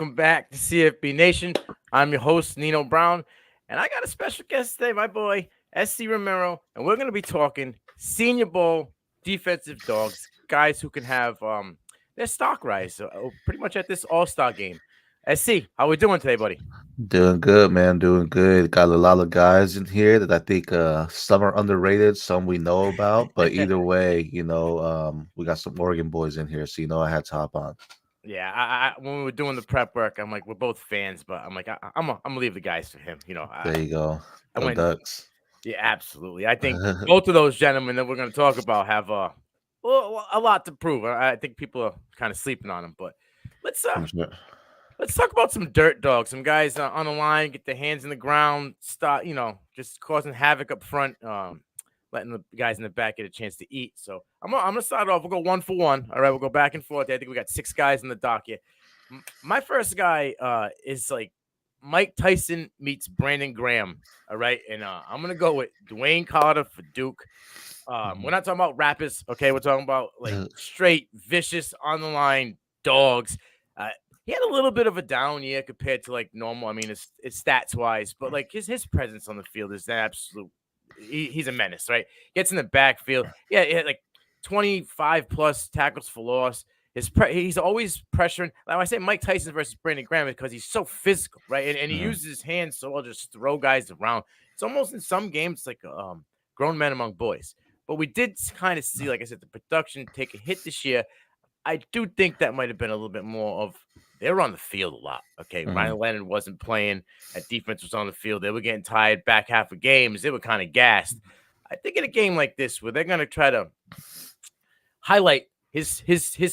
Welcome back to CFB Nation. I'm your host, Nino Brown, and I got a special guest today, my boy, SC Romero, and we're going to be talking Senior Bowl defensive dogs, guys who can have their stock rise pretty much at this All-Star game. SC, how we doing today, buddy? Doing good, man. Doing good. Got a lot of guys in here that I think some are underrated, some we know about. But either way, we got some Oregon boys in here, so I had to hop on. Yeah, when we were doing the prep work, I'm like, we're both fans, but I'm like, I'm gonna leave the guys for him. There you go. I Go went. Ducks. Yeah, absolutely. I think both of those gentlemen that we're going to talk about have a lot to prove. I think people are kind of sleeping on them, but let's uh For sure. let's talk about some dirt dogs, some guys on the line, get their hands in the ground, start just causing havoc up front, letting the guys in the back get a chance to eat. So I'm gonna start off. We'll go one for one. All right, we'll go back and forth. I think we got 6 guys in the docket. My first guy is like Mike Tyson meets Brandon Graham. All right. And I'm going to go with Dwayne Carter for Duke. We're not talking about rappers. Okay. We're talking about like straight, vicious, on the line dogs. He had a little bit of a down year compared to like normal. I mean, it's stats wise, but like his presence on the field is an absolute. He's a menace, right? Gets in the backfield. Yeah. He had like 25 plus tackles for loss. He's always pressuring. Like I say, Mike Tyson versus Brandon Graham because he's so physical, right? And he uses his hands so he'll just throw guys around. It's almost in some games like grown men among boys. But we did kind of see, like I said, the production take a hit this year. I do think that might have been a little bit more of they were on the field a lot. Okay, Ryan Leonard wasn't playing. That defense was on the field. They were getting tired back half of games. They were kind of gassed. I think in a game like this where they're going to try to highlight his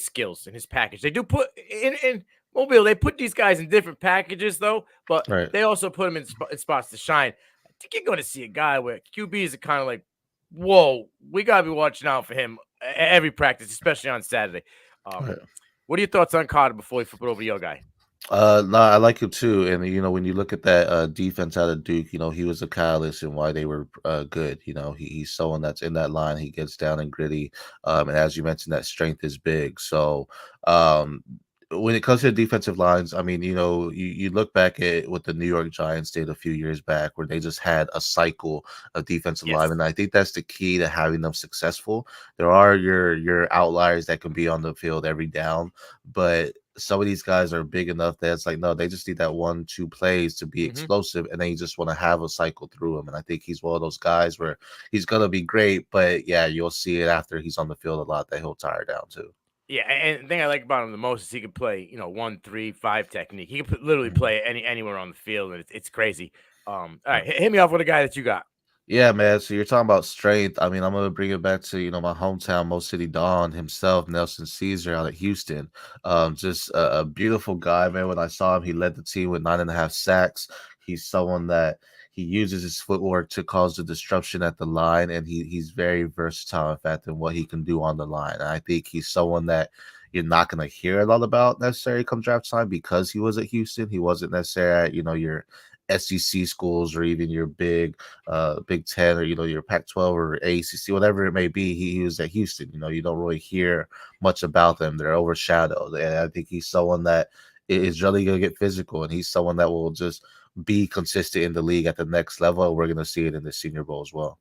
skills and his package. They do put in Mobile. They put these guys in different packages though, but they also put them in spots to shine. I think you're going to see a guy where QBs are kind of like, whoa, we got to be watching out for him every practice, especially on Saturday. What are your thoughts on Carter before we flip it over to your guy? No, I like him too. And when you look at that defense out of Duke, he was a catalyst in why they were good. He's someone that's in that line. He gets down and gritty. And as you mentioned, that strength is big. So when it comes to the defensive lines, I mean, you look back at what the New York Giants did a few years back, where they just had a cycle of defensive linemen. And I think that's the key to having them successful. There are your outliers that can be on the field every down, but some of these guys are big enough that it's like, no, they just need that 1-2 plays to be explosive, and then you just want to have a cycle through him. And I think he's one of those guys where he's gonna be great, but yeah, you'll see it after he's on the field a lot that he'll tire down too. Yeah, and the thing I like about him the most is he can play, 1-3-5 technique. He can literally play anywhere on the field, and it's crazy. All right, hit me off with a guy that you got. Yeah, man. So you're talking about strength. I mean, I'm gonna bring it back to my hometown, Mo City Don himself, Nelson Caesar out of Houston. Just a beautiful guy, man. When I saw him, he led the team with 9.5 sacks. He's someone that he uses his footwork to cause the disruption at the line, and he's very versatile, in fact, in what he can do on the line. And I think he's someone that you're not going to hear a lot about necessarily come draft time because he was at Houston. He wasn't necessarily at your SEC schools or even your Big Ten or your Pac-12 or ACC, whatever it may be. He was at Houston. You don't really hear much about them. They're overshadowed, and I think he's someone that is really going to get physical, and he's someone that will just be consistent in the league at the next level. We're going to see it in the Senior Bowl as well.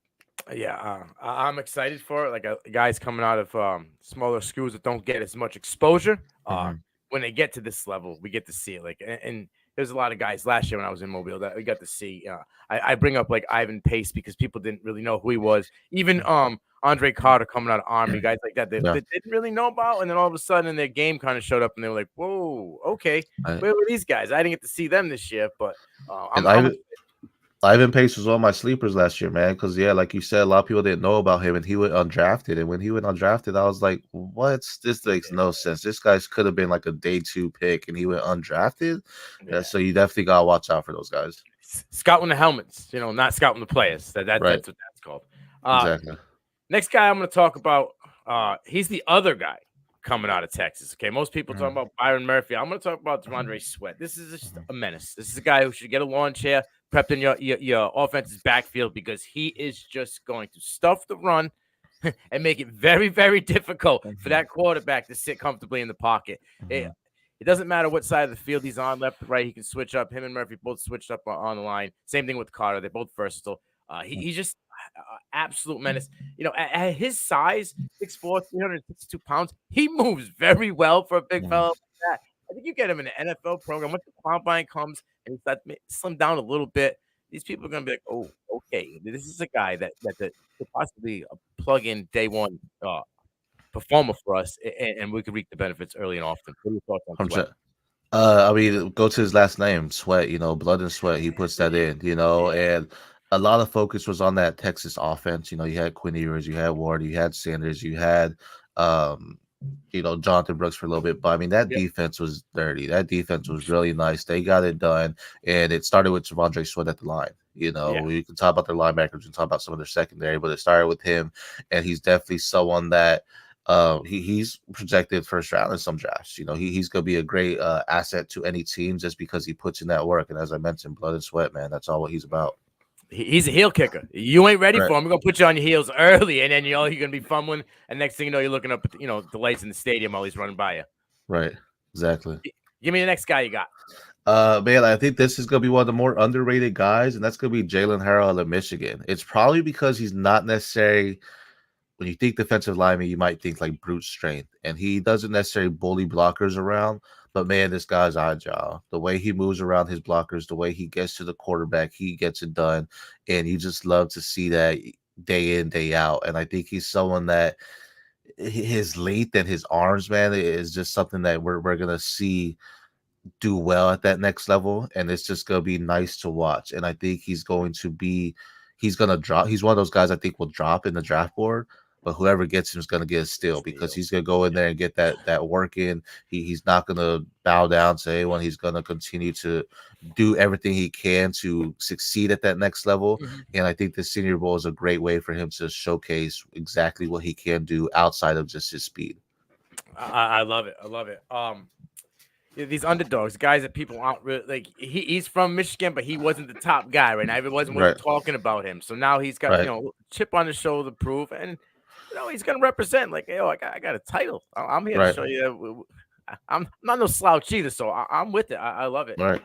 Yeah, I'm excited for it. Like guys coming out of smaller schools that don't get as much exposure. When they get to this level, we get to see it. Like, and there's a lot of guys last year when I was in Mobile that we got to see. I bring up like Ivan Pace because people didn't really know who he was. Even Andre Carter coming out of Army, guys like that they didn't really know about, and then all of a sudden their game kind of showed up, and they were like, "Whoa, okay, where were these guys? I didn't get to see them this year." But Ivan Pace was one of my sleepers last year, man. Because like you said, a lot of people didn't know about him, and he went undrafted. And when he went undrafted, I was like, "What? This makes no sense. This guy could have been like a day 2 pick, and he went undrafted." Yeah, so you definitely gotta watch out for those guys. Scouting the helmets, not scouting the players. That's what that's called. Exactly. Next guy I'm going to talk about. He's the other guy coming out of Texas. Okay, most people talk about Byron Murphy. I'm going to talk about DeAndre Sweat. This is just a menace. This is a guy who should get a lawn chair prepped in your offense's backfield because he is just going to stuff the run and make it very, very difficult for that quarterback to sit comfortably in the pocket. It doesn't matter what side of the field he's on, left or right. He can switch up. Him and Murphy both switched up on the line. Same thing with Carter. They're both versatile. He's just absolute menace. At his size, 6'4", 362 pounds, he moves very well for a big fellow like that. I think you get him in an NFL program. Once the combine comes and he starts to slim down a little bit, these people are going to be like, oh, okay, this is a guy that could possibly plug in day one performer for us, and we could reap the benefits early and often. What are your thoughts on Sweat? 100%. I mean, go to his last name, Sweat, blood and sweat. He puts that in, and a lot of focus was on that Texas offense. You had Quinn Ewers, you had Ward, you had Sanders, you had, Jonathan Brooks for a little bit. But I mean, that defense was dirty. That defense was really nice. They got it done, and it started with Javondre Sweat at the line. We can talk about their linebackers, we can talk about some of their secondary, but it started with him, and he's definitely someone that he's projected first round in some drafts. He's gonna be a great asset to any team just because he puts in that work. And as I mentioned, blood and sweat, man, that's all what he's about. He's a heel kicker. You ain't ready for him. We're gonna put you on your heels early, and then you're gonna be fumbling. And next thing you know, you're looking up at the lights in the stadium while he's running by you. Right. Exactly. Give me the next guy you got. Man, I think this is gonna be one of the more underrated guys, and that's gonna be Jalen Harrell of Michigan. It's probably because he's not necessarily. When you think defensive lineman, you might think like brute strength, and he doesn't necessarily bully blockers around. But man, this guy's agile. The way he moves around his blockers, the way he gets to the quarterback, he gets it done, and you just love to see that day in, day out. And I think he's someone that his length and his arms, man, is just something that we're gonna see do well at that next level, and it's just gonna be nice to watch. And I think he's gonna drop. He's one of those guys I think will drop in the draft board. But whoever gets him is going to get a steal because he's going to go in there and get that work in. He's not going to bow down to anyone. He's going to continue to do everything he can to succeed at that next level. Mm-hmm. And I think the Senior Bowl is a great way for him to showcase exactly what he can do outside of just his speed. I love it. I love it. These underdogs, guys that people aren't really like. He's from Michigan, but he wasn't the top guy right now. Everyone wasn't talking about him. So now he's got chip on his shoulder to prove, and he's gonna represent. Like, I got a title. I'm here to show you. I'm not no slouch either, so I'm with it. I love it. Right.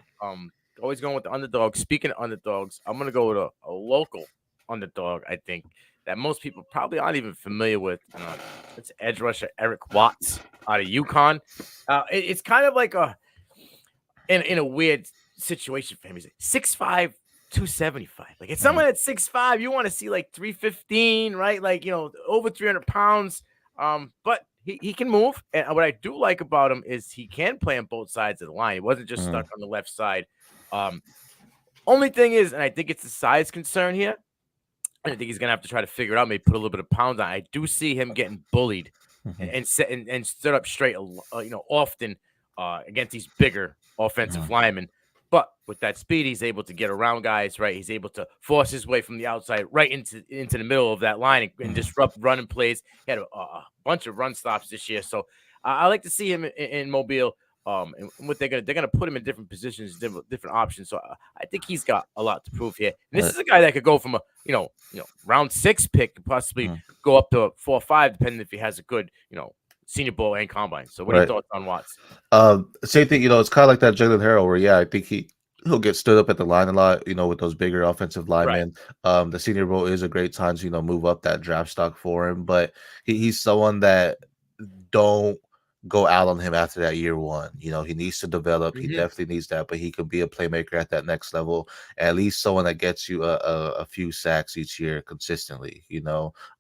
Always going with the underdog. Speaking of underdogs, I'm gonna go with a local underdog. I think that most people probably aren't even familiar with. It's edge rusher Eric Watts out of UConn. It's kind of like in a weird situation for him. He's 6'5", 275. Like, it's someone at 6'5", you want to see like 315, right? Like, over 300 pounds. But he can move. And what I do like about him is he can play on both sides of the line. He wasn't just stuck on the left side. Only thing is, and I think it's the size concern here, I think he's gonna have to try to figure it out. Maybe put a little bit of pounds on. I do see him getting bullied and stood up straight, often against these bigger offensive linemen. But with that speed, he's able to get around guys. Right, he's able to force his way from the outside right into the middle of that line and disrupt running plays. He had a bunch of run stops this year, so I like to see him in Mobile. And what they're gonna put him in different positions, different options. So I think he's got a lot to prove here. And this is a guy that could go from a round 6 pick, possibly go up to 4 or 5, depending if he has a good Senior Bowl and combine. So what are your thoughts on Watts? Same thing. It's kind of like that Jalen Harrell, where I think he'll get stood up at the line a lot. With those bigger offensive linemen. Right. The Senior Bowl is a great time to move up that draft stock for him, but he's someone that don't go out on him after that year one. He needs to develop. He definitely needs that, but he could be a playmaker at that next level. At least someone that gets you a few sacks each year consistently.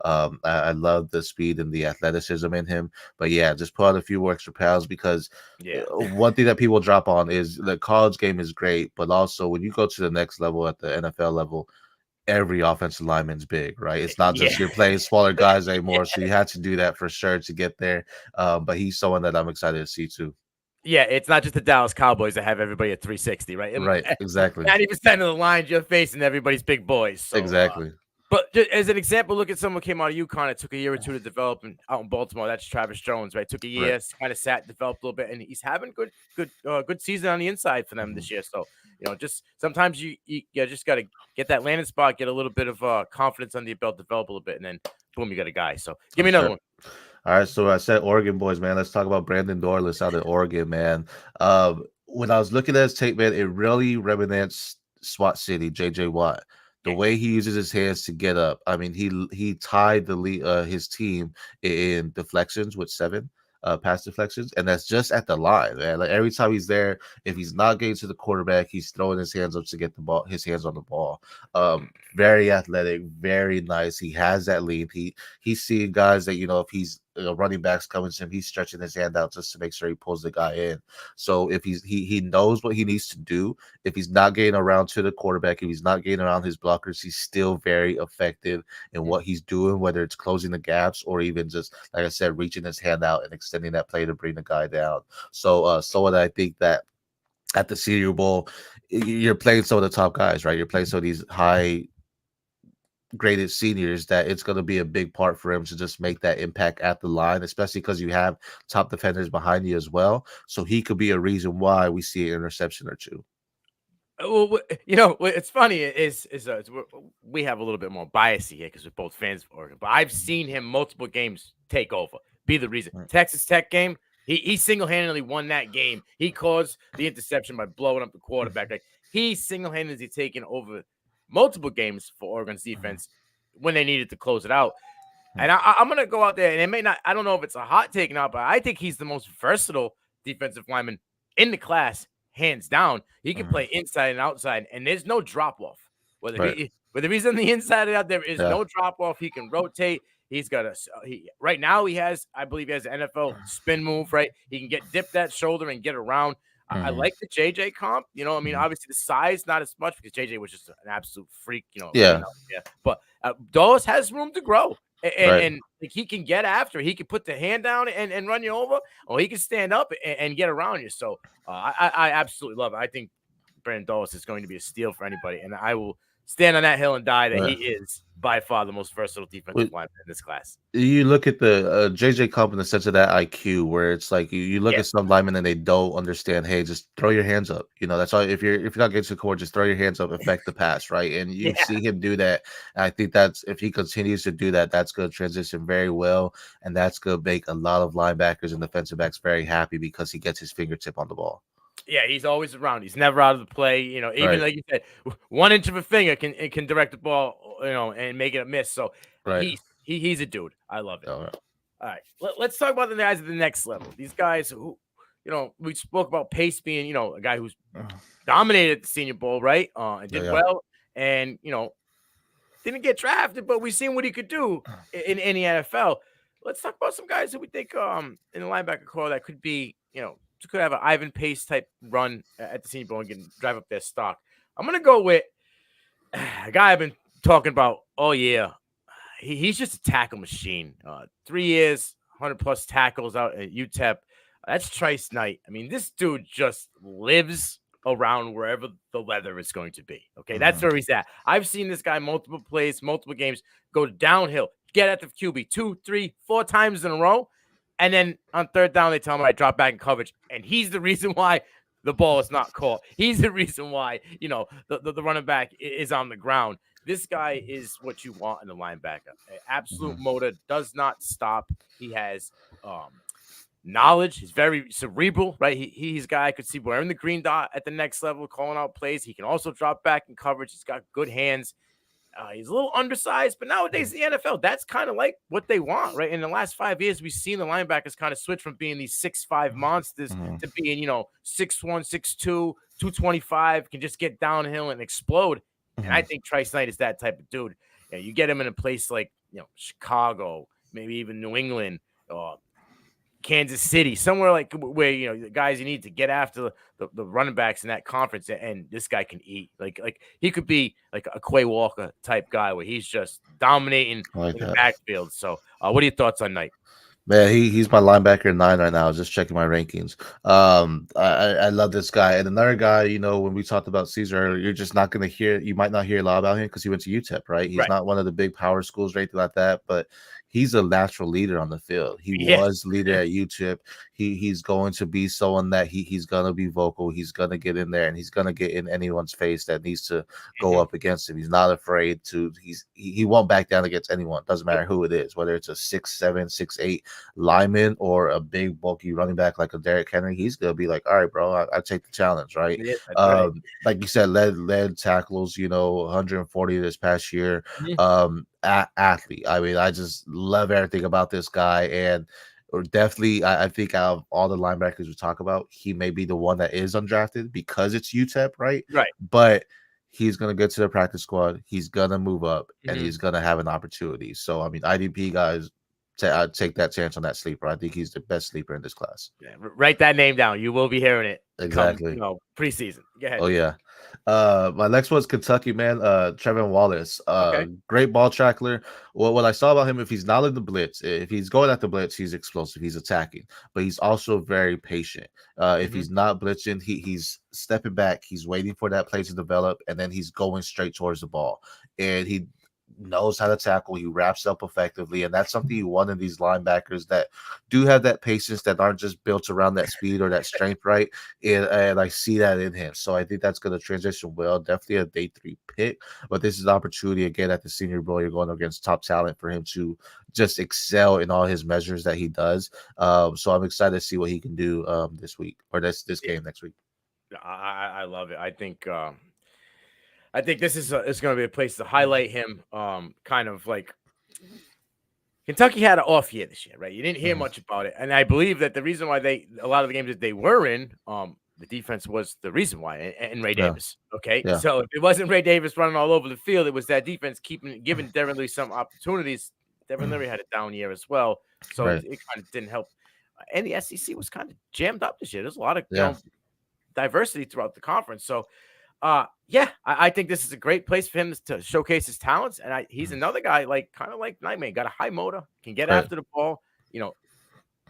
I love the speed and the athleticism in him, but just put on a few more extra pounds because one thing that people drop on is the college game is great, but also when you go to the next level at the NFL level, every offensive lineman's big, right? It's not just you're playing smaller guys anymore. So you had to do that for sure to get there. But he's someone that I'm excited to see too. Yeah, it's not just the Dallas Cowboys that have everybody at 360, right? Right, exactly. 90% of the lines you're facing everybody's big boys. So, exactly. But just as an example, look at someone who came out of UConn. It took a year or two to develop, and out in Baltimore, that's Travis Jones, right? It took a year, kind of sat, developed a little bit, and he's having good season on the inside for them this year. So, just sometimes you just got to get that landing spot, get a little bit of confidence under your belt, develop a little bit, and then boom, you got a guy. So give me another one. All right, so I said Oregon boys, man. Let's talk about Brandon Dorless out of Oregon, man. When I was looking at his tape, man, it really reminisced SWAT City, JJ Watt. The Yeah. way he uses his hands to get up. I mean, he tied the lead, his team in deflections with 7 pass deflections, and that's just at the line, man. Like every time he's there, if he's not getting to the quarterback, he's throwing his hands up to get the ball, his hands on the ball. Very athletic, very nice. He has that lead. He's seeing guys that, if he's running backs coming to him, he's stretching his hand out just to make sure he pulls the guy in. So if he knows what he needs to do. If he's not getting around to the quarterback, if he's not getting around his blockers, he's still very effective in what he's doing, whether it's closing the gaps or even just, like I said, reaching his hand out and extending that play to bring the guy down. So what I think that at the Senior Bowl, you're playing some of the top guys, right? You're playing some of these high graded seniors, that it's going to be a big part for him to just make that impact at the line, especially because you have top defenders behind you as well. So he could be a reason why we see an interception or two. Well, it's funny we have a little bit more bias here because we're both fans of Oregon, but I've seen him multiple games take over, be the reason. Right. Texas Tech game, he single-handedly won that game. He caused the interception by blowing up the quarterback. Like, he single-handedly taken over multiple games for Oregon's defense when they needed to close it out. And I'm going to go out there, and it may not, I don't know if it's a hot take now, but I think he's the most versatile defensive lineman in the class, hands down. He can play inside and outside, and there's no drop-off. Whether he's on the inside or out, there is no drop-off. He can rotate. He's got right now I believe he has an NFL spin move, right? He can dip that shoulder and get around. I like the JJ comp. Obviously the size, not as much because JJ was just an absolute freak, But Dawes has room to grow. And like, he can get after. He can put the hand down and run you over, or he can stand up and get around you. So I absolutely love it. I think Brandon Dawes is going to be a steal for anybody, and I will stand on that hill and die that he is by far the most versatile defensive lineman in this class. You look at the JJ Comp in the sense of that IQ, where it's like you look at some linemen and they don't understand. Hey, just throw your hands up. That's all. If you're not getting to the core, just throw your hands up, affect the pass, right? And you see him do that. And I think that's, if he continues to do that, that's going to transition very well, and that's going to make a lot of linebackers and defensive backs very happy because he gets his fingertip on the ball. Yeah, he's always around. He's never out of the play. Even like you said, 1 inch of a finger can direct the ball, and make it a miss. So he's a dude. I love it. All right, let's talk about the guys at the next level. These guys who, we spoke about Pace being, a guy who's dominated the Senior Bowl, right? And did well, and didn't get drafted, but we've seen what he could do in the NFL. Let's talk about some guys who we think in the linebacker core that could be, could have an Ivan Pace type run at the Senior Bowl and drive up their stock. I'm going to go with a guy I've been talking about all year. He's just a tackle machine. 3 years, 100+ tackles out at UTEP. That's Trice Knight. I mean, this dude just lives around wherever the weather is going to be. Okay, that's where he's at. I've seen this guy multiple plays, multiple games, go downhill, get at the QB 2, 3, 4 times in a row. And then on third down, they tell him I drop back in coverage. And he's the reason why the ball is not caught. He's the reason why, the running back is on the ground. This guy is what you want in a linebacker. Absolute motor, does not stop. He has knowledge. He's very cerebral, right? He's a guy I could see wearing the green dot at the next level, calling out plays. He can also drop back in coverage. He's got good hands. He's a little undersized, but nowadays in the NFL, that's kind of like what they want, right? In the last 5 years, we've seen the linebackers kind of switch from being these 6'5" monsters to being, 6'1", 6'2", 225, can just get downhill and explode. And I think Trice Knight is that type of dude. You get him in a place like, Chicago, maybe even New England, Kansas City, somewhere like where, the guys you need to get after the running backs in that conference, and this guy can eat. Like he could be like a Quay Walker type guy where he's just dominating in the backfield. So what are your thoughts on Knight? Man, he's my linebacker 9 right now. I was just checking my rankings. I love this guy. And another guy, when we talked about Caesar earlier, you're just not you might not hear a lot about him because he went to UTEP, right? He's not one of the big power schools or anything like that, but he's a natural leader on the field. He Yes. was leader at UTEP. He's going to be someone that he's gonna be vocal. He's gonna get in there and he's gonna get in anyone's face that needs to go Mhm. up against him. He's not afraid to. He won't back down against anyone. Doesn't Nope. matter who it is, whether it's a 6'7", 6'8" lineman or a big bulky running back like a Derrick Henry. He's gonna be like, all right, bro, I take the challenge, right? Yeah, that's right. Like you said, led tackles, 140 this past year. Mhm. Athlete. I mean, I just love everything about this guy, and or definitely, I think out of all the linebackers we talk about, he may be the one that is undrafted because it's UTEP, right? Right. But he's gonna get to the practice squad. He's gonna move up, and Mhm. he's gonna have an opportunity. So, I mean, IDP guys, I'd take that chance on that sleeper. I think he's the best sleeper in this class. Yeah, write that name down. You will be hearing it come, Exactly. preseason. Go ahead. Oh yeah. My next one's Kentucky, man. Trevin Wallace. Okay. Great ball trackler. What I saw about him, if he's not in the blitz, if he's going at the blitz, he's explosive, he's attacking, but he's also very patient. If Mhm. he's not blitzing, he's stepping back, he's waiting for that play to develop, and then he's going straight towards the ball. And he knows how to tackle, he wraps up effectively, and that's something you want in these linebackers that do have that patience, that aren't just built around that speed or that strength, right? And I see that in him. So I think that's going to transition well. Definitely a day 3 pick, but this is an opportunity again at the Senior Bowl. You're going against top talent for him to just excel in all his measures that he does. So I'm excited to see what he can do this week or this Yeah, game next week. I love it. I think this is going to be a place to highlight him. Kind of like Kentucky had an off year this year, right? You didn't hear Mhm. much about it, and I believe that the reason why a lot of the games that they were in, the defense was the reason why, and Ray Yeah, Davis. Okay, yeah, so if it wasn't Ray Davis running all over the field, it was that defense giving Devin Leary some opportunities. Devin Leary had a down year as well, so right, it kind of didn't help. And the SEC was kind of jammed up this year. There's a lot of yeah, diversity throughout the conference, so yeah, I think this is a great place for him to showcase his talents. And he's mhm, another guy, like kind of like Nightmare, got a high motor, can get right, after the ball. You know,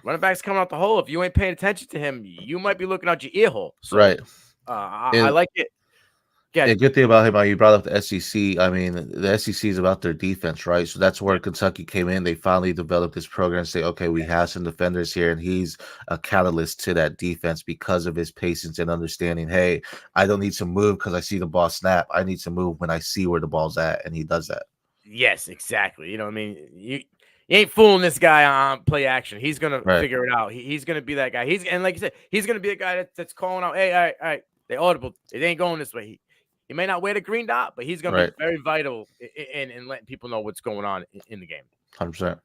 running backs coming out the hole. If you ain't paying attention to him, you might be looking out your ear hole. So right. I And like it. a Get good thing about him, you brought up the SEC. I mean, the SEC is about their defense, right? So that's where yeah, Kentucky came in. They finally developed this program and say, okay, we have some defenders here, and he's a catalyst to that defense because of his patience and understanding. Hey, I don't need to move because I see the ball snap. I need to move when I see where the ball's at, and he does that. yes, exactly. You know, what I mean, you ain't fooling this guy on play action. He's gonna Right, figure it out. He's gonna be that guy. And like you said, he's gonna be a guy that's calling out. Hey, all right, they audible. It ain't going this way. He may not wear the green dot, but he's gonna be right, very vital in letting people know what's going on in the game. 100%.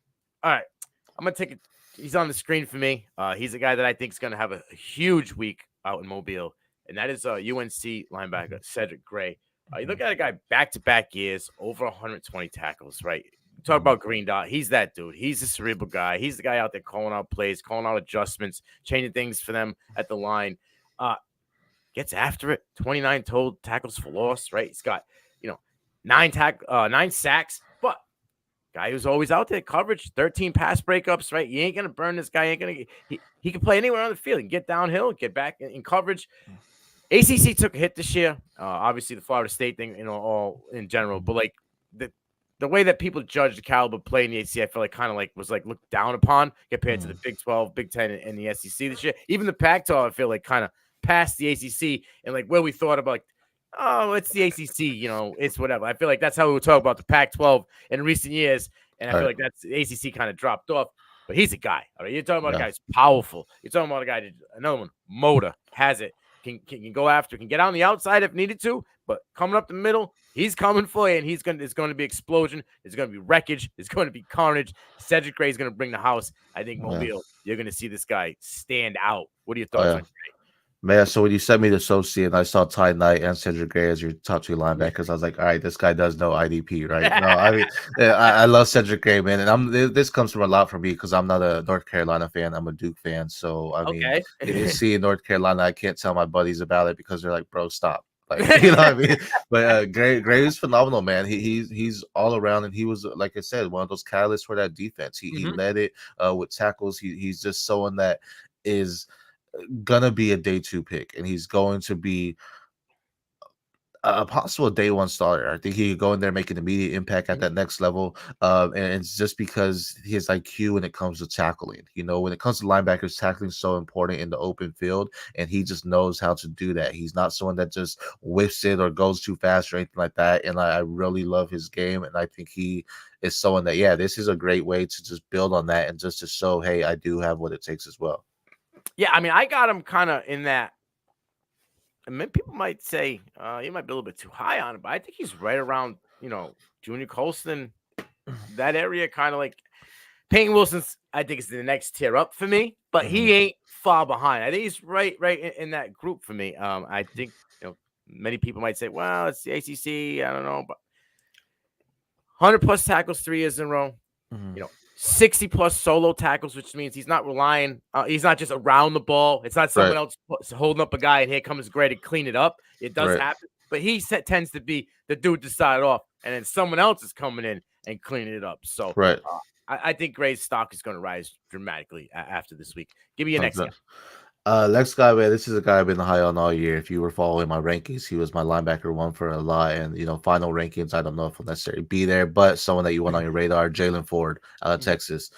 All right, I'm gonna take it. He's on the screen for me. He's a guy that I think is gonna have a huge week out in Mobile, and that is UNC linebacker Cedric Gray. You look at a guy back-to-back years, over 120 tackles, right? Talk Mhm. about green dot. He's that dude. He's a cerebral guy. He's the guy out there calling out plays, calling out adjustments, changing things for them at the line. Uh, Gets after it. 29 total tackles for loss, right? He's got, you know, 9 sacks, but guy who's always out there, coverage, 13 pass breakups, right? You ain't gonna burn this guy. He can play anywhere on the field. He can get downhill, get back in coverage. ACC took a hit this year. Obviously, the Florida State thing, all in general, but like the way that people judge the caliber play in the ACC, I feel like kind of like was like looked down upon compared to the Mhm. Big 12, Big 10, and the SEC this year. Even the Pac-12, I feel like kind of passed the ACC and like where we thought about, like, oh, it's the ACC, it's whatever. I feel like that's how we would talk about the Pac-12 in recent years, and I feel Right, like that's the ACC kind of dropped off. But he's a guy. All right, you're talking about a yeah, guy who's powerful. You're talking about a guy that another one, motor, has it. Can go after, can get on the outside if needed to, but coming up the middle, he's coming for you, and it's going to be explosion. It's going to be wreckage. It's going to be carnage. Cedric Gray is going to bring the house. I think yeah. Mobile, you're going to see this guy stand out. What are your Oh thoughts yeah. on Man, so when you sent me the associate and I saw Ty Knight and Cedric Gray as your top 2 Gray? linebackers, I was like, all right, this guy does know IDP, right? No, I mean, yeah, I love Cedric Gray, man. And this comes from a lot for me because I'm not a North Carolina fan. I'm a Duke fan. So, I mean, Okay. seeing North Carolina, I can't tell my buddies about it because they're like, bro, stop. Like, you know what I mean? But Gray is phenomenal, man. He's all around, and he was, like I said, one of those catalysts for that defense. He Mhm. led it with tackles. He's just someone that is gonna be a day 2 pick, and he's going to be a possible day one starter. I think he could go in there, make an immediate impact at that next level. And it's just because his IQ when it comes to tackling. When it comes to linebackers, tackling is so important in the open field, and he just knows how to do that. He's not someone that just whiffs it or goes too fast or anything like that. And I really love his game, and I think he is someone that, yeah, this is a great way to just build on that and just to show, hey, I do have what it takes as well. Yeah, I mean, I got him kind of in that. I mean, people might say you might be a little bit too high on it, but I think he's right around, Junior Colston, that area, kind of like Peyton Wilson's. I think is the next tier up for me, but he ain't far behind. I think he's right in that group for me. I think many people might say, well, it's the ACC. I don't know, but 100+ tackles 3 years in a row. 60+ solo tackles, which means he's not relying. He's not just around the ball. It's not someone else holding up a guy and here comes Gray to clean it up. It does happen, but he tends to be the dude to start it off, and then someone else is coming in and cleaning it up. So I think Gray's stock is going to rise dramatically after this week. Give me your next guy. Next guy, man, this is a guy I've been high on all year. If you were following my rankings, he was my linebacker one for a lot. And, final rankings, I don't know if he'll necessarily be there, but someone that you want on your radar, Jalen Ford out of Texas.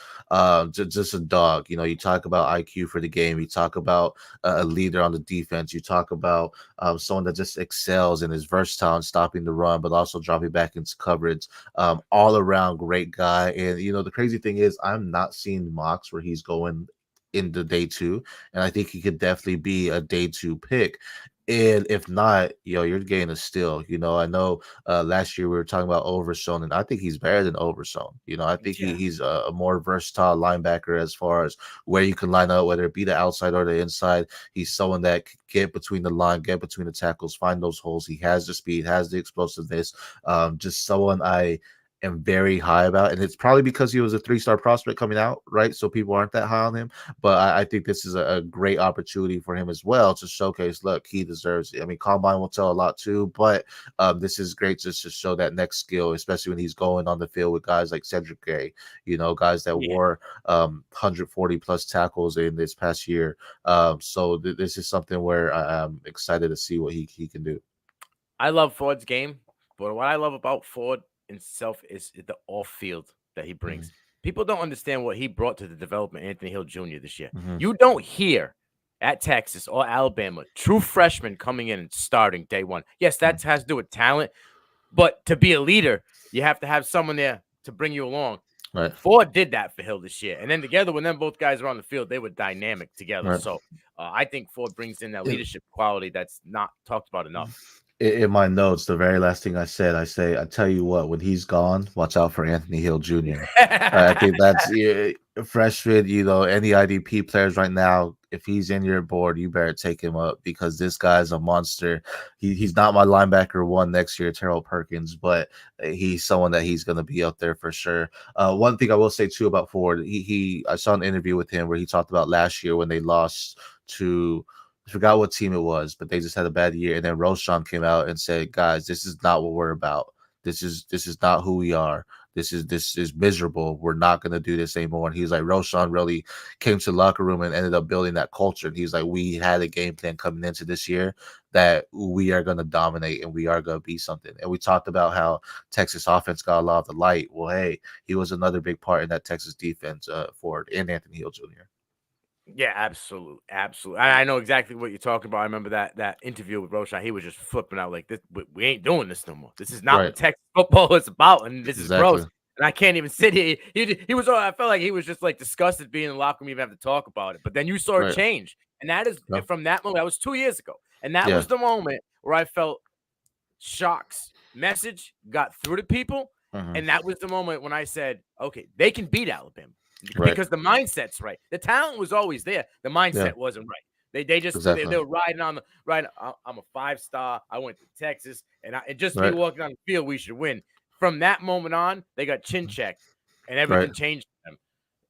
Just a dog. You talk about IQ for the game. You talk about a leader on the defense. You talk about someone that just excels and is versatile in stopping the run, but also dropping back into coverage. All around great guy. And, the crazy thing is I'm not seeing mocks where he's going in the day 2, and I think he could definitely be a day 2 pick. And if not, you're getting a steal. I know last year we were talking about Overshown, and I think he's better than Overshown. I think he's a more versatile linebacker as far as where you can line up, whether it be the outside or the inside. He's someone that could get between the line, get between the tackles, find those holes. He has the speed, has the explosiveness. Just someone I am very high about, and it's probably because he was a 3-star prospect coming out, right? So people aren't that high on him, but I think this is a great opportunity for him as well to showcase, look, he deserves it. I mean, Combine will tell a lot too, but this is great just to show that next skill, especially when he's going on the field with guys like Cedric Gray, guys that wore 140+ tackles in this past year. So this is something where I'm excited to see what he can do. I love Ford's game, but what I love about Ford himself is the off field that he brings. People don't understand what he brought to the development of Anthony Hill Jr. this year. You don't hear at Texas or Alabama true freshmen coming in and starting day 1. Yes, that has to do with talent, but to be a leader, you have to have someone there to bring you along. Right. Ford did that for Hill this year, and then together when them both guys were on the field, they were dynamic together. Right. So I think Ford brings in that leadership quality that's not talked about enough. In my notes, the very last thing I tell you what, when he's gone, watch out for Anthony Hill Jr. I think that's freshman, any IDP players right now, if he's in your board, you better take him up because this guy's a monster. He's not my linebacker 1 next year, Terrell Perkins, but he's someone that he's going to be up there for sure. One thing I will say too about Ford, I saw an interview with him where he talked about last year when they lost to, I forgot what team it was, but they just had a bad year. And then Roshan came out and said, guys, this is not what we're about. This is not who we are. This is miserable. We're not going to do this anymore. And he's like, Roshan really came to the locker room and ended up building that culture. And he's like, we had a game plan coming into this year that we are going to dominate and we are going to be something. And we talked about how Texas offense got a lot of the light. Well, hey, he was another big part in that Texas defense, Ford and Anthony Hill Jr. Yeah, absolutely. I know exactly what you're talking about. I remember that interview with Roshan. He was just flipping out like, "This, we ain't doing this no more. This is not what Texas football is about, and this is gross." And I can't even sit here. He was. I felt like he was just like disgusted being in the locker room, even have to talk about it. But then you saw a change, and that is from that moment. That was 2 years ago, and that was the moment where I felt Shock's message got through to people, and that was the moment when I said, "Okay, they can beat Alabama." Because the mindset's right. The talent was always there. The mindset wasn't right. They just they were riding on the right. I'm a 5-star. I went to Texas, and just me walking on the field, we should win. From that moment on, they got chin checked, and everything changed for them.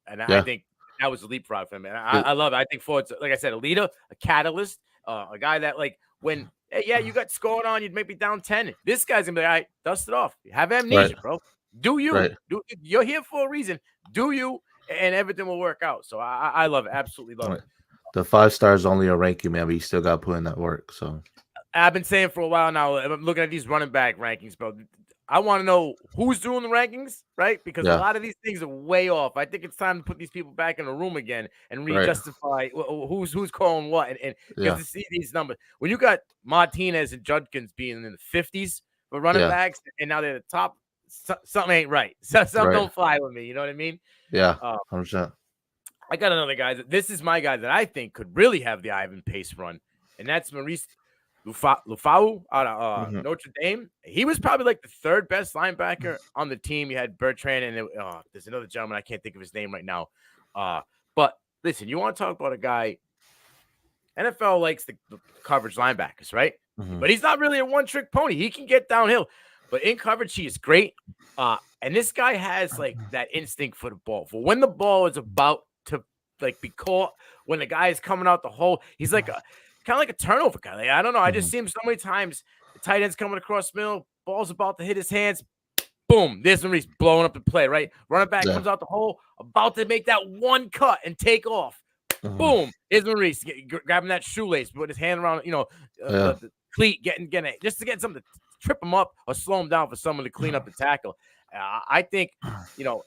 And I think that was a leapfrog for them. And I love it. I think Ford's, like I said, a leader, a catalyst, a guy that like when you got scored on, you'd maybe down 10. This guy's gonna be all right. Dust it off. You have amnesia, bro. Do you? You're here for a reason. Do you? And everything will work out. So I love it. Absolutely love it. The 5 stars only a rank you, man, but you still got to put in that work. So I've been saying for a while now. I'm looking at these running back rankings, bro. I want to know who's doing the rankings, right? Because a Yeah, lot of these things are way off. I think it's time to put these people back in the room again and right. re-justify who's calling what, and because Yeah, to see these numbers, when you got Martinez and Judkins being in the 50s for running yeah, backs, and now they're the top, something ain't right. So, something right. don't fly with me. You know what I mean? Yeah, Uh, 100%. I got another guy. This is my guy that I think could really have the Ivan Pace run, and that's Maurice Lufau out of Mhm, Notre Dame. He was probably like the third best linebacker on the team. You had Bertrand, and there's another gentleman I can't think of his name right now. But listen, you want to talk about a guy? NFL likes the coverage linebackers, right? mhm, But he's not really a one-trick pony. He can get downhill, but in coverage, he is great. And this guy has like that instinct for the ball. For when the ball is about to like be caught, when the guy is coming out the hole, he's like a kind of like a turnover guy. Like, I don't know. I just mhm. see him so many times. The tight end's coming across the middle, ball's about to hit his hands. Boom, there's when he's blowing up the play, right? Running back Yeah, comes out the hole, about to make that one cut and take off. mhm. Boom, is Maurice grabbing that shoelace, put his hand around, Yeah, the cleat, getting it just to get something to trip him up or slow him down for someone to clean up the tackle. I think, you know,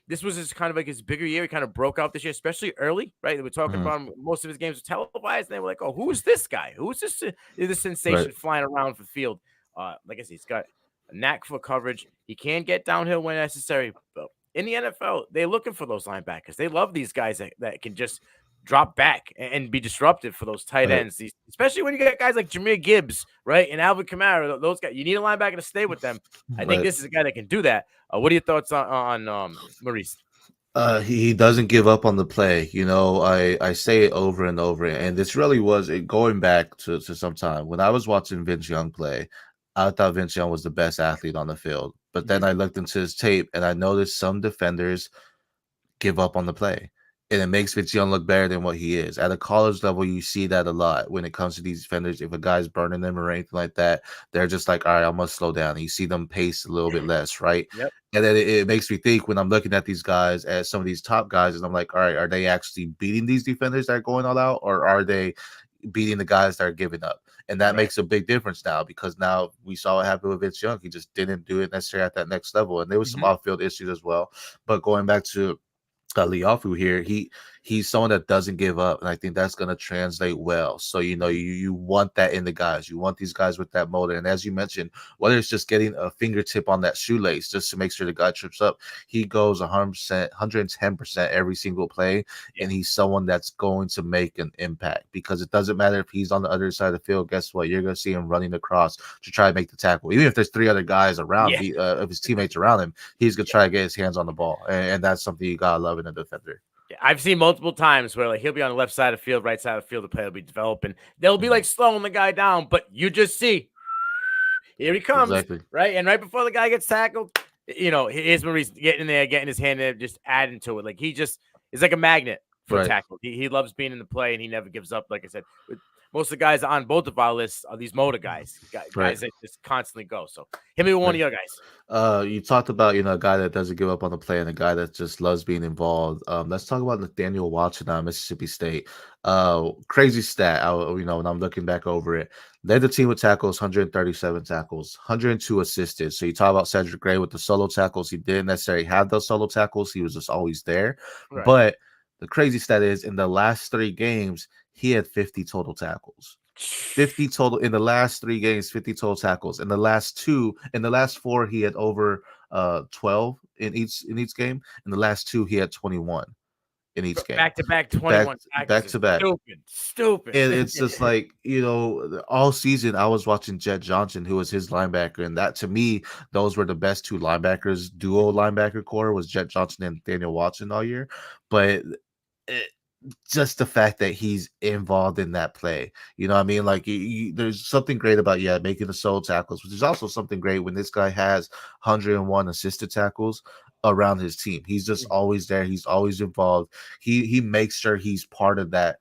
this was just kind of like his bigger year. He kind of broke out this year, especially early, right? We're talking mhm. about him, most of his games were televised, and they were like, "Oh, who is this guy? Who is this Right. sensation flying around the field?" Like I said, he's got a knack for coverage. He can get downhill when necessary, but in the NFL, they're looking for those linebackers. They love these guys that can just drop back and be disruptive for those tight Right. ends, especially when you got guys like Jameer Gibbs, right, and Alvin Kamara. Those guys, you need a linebacker to stay with them. I think Right. this is a guy that can do that. What are your thoughts on Maurice? He doesn't give up on the play. I say it over and over, and this really was it going back to some time when I was watching Vince Young play. I thought Vince Young was the best athlete on the field, but then Mhm. I looked into his tape and I noticed some defenders give up on the play. And it makes Vince Young look better than what he is. At a college level, you see that a lot when it comes to these defenders. If a guy's burning them or anything like that, they're just like, all right, I must slow down. And you see them pace a little bit less, right? Yep. And then it makes me think when I'm looking at these guys, at some of these top guys, and I'm like, all right, are they actually beating these defenders that are going all out, or are they beating the guys that are giving up? And that Right. makes a big difference now because now we saw what happened with Vince Young. He just didn't do it necessarily at that next level. And there was some Mhm. off-field issues as well. But going back to Liafu here, he's someone that doesn't give up, and I think that's going to translate well. So you want that in the guys. You want these guys with that motor, and as you mentioned, whether it's just getting a fingertip on that shoelace just to make sure the guy trips up, he goes 100%, 110% every single play, Yeah. and he's someone that's going to make an impact because it doesn't matter if he's on the other side of the field. Guess what? You're going to see him running across to try to make the tackle, even if there's three other guys around, Yeah. of his teammates around him. He's gonna try to get his hands on the ball, and that's something you gotta love in a defender. Yeah, I've seen multiple times where like he'll be on the left side of the field, right side of the field, the play will be developing. They'll be Mhm. like slowing the guy down, but you just see here he comes, Exactly. right? And right before the guy gets tackled, here's Maurice getting in there, getting his hand there, just adding to it. Like he just is like a magnet for Right. tackle. He loves being in the play and he never gives up. Like I said, most of the guys on both of our lists are these motor guys, Right. guys that just constantly go. So him be one Right. of your guys. You talked about a guy that doesn't give up on the play and a guy that just loves being involved. Let's talk about Nathaniel Watson out of Mississippi State. Crazy stat. When I'm looking back over it, led the team with tackles, 137 tackles, 102 assisted. So you talk about Cedric Gray with the solo tackles. He didn't necessarily have those solo tackles. He was just always there. Right. But the crazy stat is in the last 3 games, he had 50 total tackles. 50 total in the last 3 games, 50 total tackles. In the last four, he had over 12 in each game. In the last two, he had 21 in each game. Back to back Back 21 back practices. to back. Stupid. Stupid. And it's just like, all season I was watching Jet Johnson, who was his linebacker. And that to me, those were the best two linebackers, duo linebacker core was Jet Johnson and Daniel Watson all year. But it, just the fact that he's involved in that play, you know what I mean? Like there's something great about making the solo tackles, but there's also something great when this guy has 101 assisted tackles around his team. He's just always there. He's always involved. He makes sure he's part of that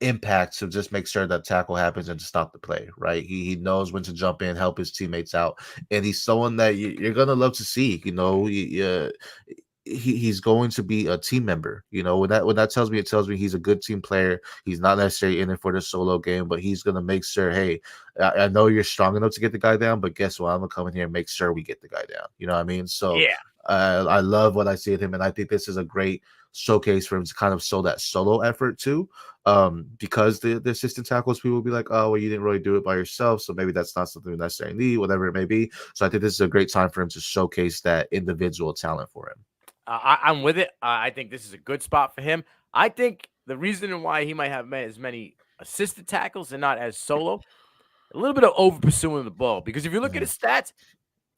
impact to just make sure that tackle happens and to stop the play, right? He knows when to jump in, help his teammates out, and he's someone that you're gonna love to see. he's going to be a team member. You know, when that tells me, it tells me he's a good team player. He's not necessarily in it for the solo game, but he's gonna make sure, hey, I know you're strong enough to get the guy down, but guess what? I'm gonna come in here and make sure we get the guy down. You know what I mean? So Yeah. I love what I see of him, and I think this is a great showcase for him to kind of show that solo effort too. Because the assistant tackles, people will be like, oh, well, you didn't really do it by yourself, so maybe that's not something we necessarily need, whatever it may be. So I think this is a great time for him to showcase that individual talent for him. I'm with it. I think this is a good spot for him. I think the reason why he might have as many assisted tackles and not as solo, a little bit of over pursuing the ball. Because if you look at Mhm, his stats,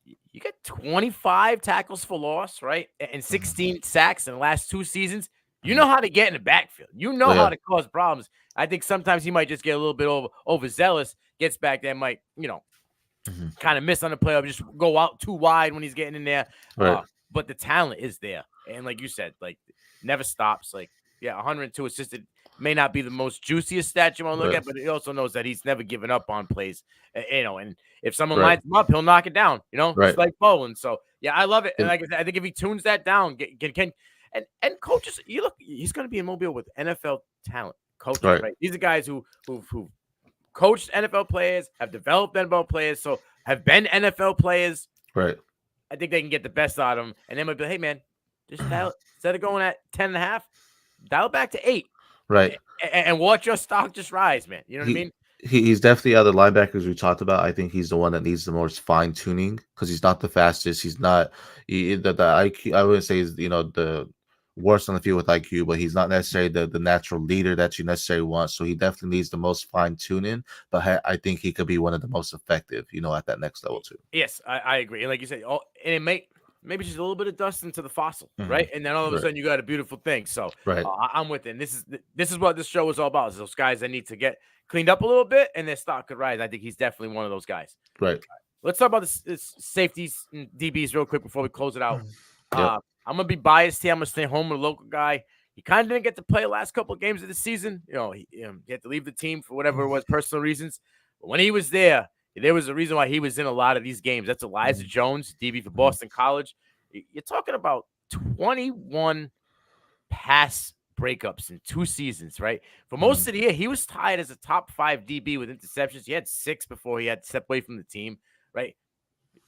you get 25 tackles for loss, right? And mhm, 16 sacks in the last 2 seasons. You mhm. know how to get in the backfield. You Oh know how yeah. to cause problems. I think sometimes he might just get a little bit overzealous, gets back there, might, Mhm. kind of miss on the play or just go out too wide when he's getting in there. Right, But the talent is there. And like you said, like never stops. Like, yeah, 102 assisted may not be the most juiciest stat you want to look right, at, but he also knows that he's never given up on plays. And if someone right, lines him up, he'll knock it down, just right. like Bowen. So yeah, I love it. And And like I said, I think if he tunes that down, can and coaches, you look, he's going to be in Mobile with NFL talent coaches, right, right? These are guys who coached NFL players, have developed NFL players, so have been NFL players. right. I think they can get the best out of them. And they might be, hey, man, just dial, instead of going at 10 and a half, dial back to 8 Right. and watch your stock just rise, man. You know what I He mean? he's definitely out of the linebackers we talked about. I think he's the one that needs the most fine tuning because he's not the fastest. He's not the IQ. I wouldn't say he's the worst on the field with IQ, but he's not necessarily the natural leader that you necessarily want. So he definitely needs the most fine tuning. But I think he could be one of the most effective, at that next level too. Yes, I agree. And like you said, and it maybe just a little bit of dust into the fossil, Mhm. right? And then all of a Right. sudden you got a beautiful thing. So Right. I'm with it. And this is what this show is all about. Is those guys that need to get cleaned up a little bit and their stock could rise. I think he's definitely one of those guys. Right. Let's talk about this safeties and DBs real quick before we close it out. Yep. I'm gonna be biased here. I'm gonna stay home with a local guy. He kind of didn't get to play the last couple of games of the season. He had to leave the team for whatever it was, personal reasons. But when he was there was a reason why he was in a lot of these games. That's Elijah Mhm. Jones, DB for Mhm. Boston College. You're talking about 21 pass breakups in 2 seasons, right? For most Mhm. of the year, he was tied as a top 5 DB with interceptions. He had 6 before he had to step away from the team, right?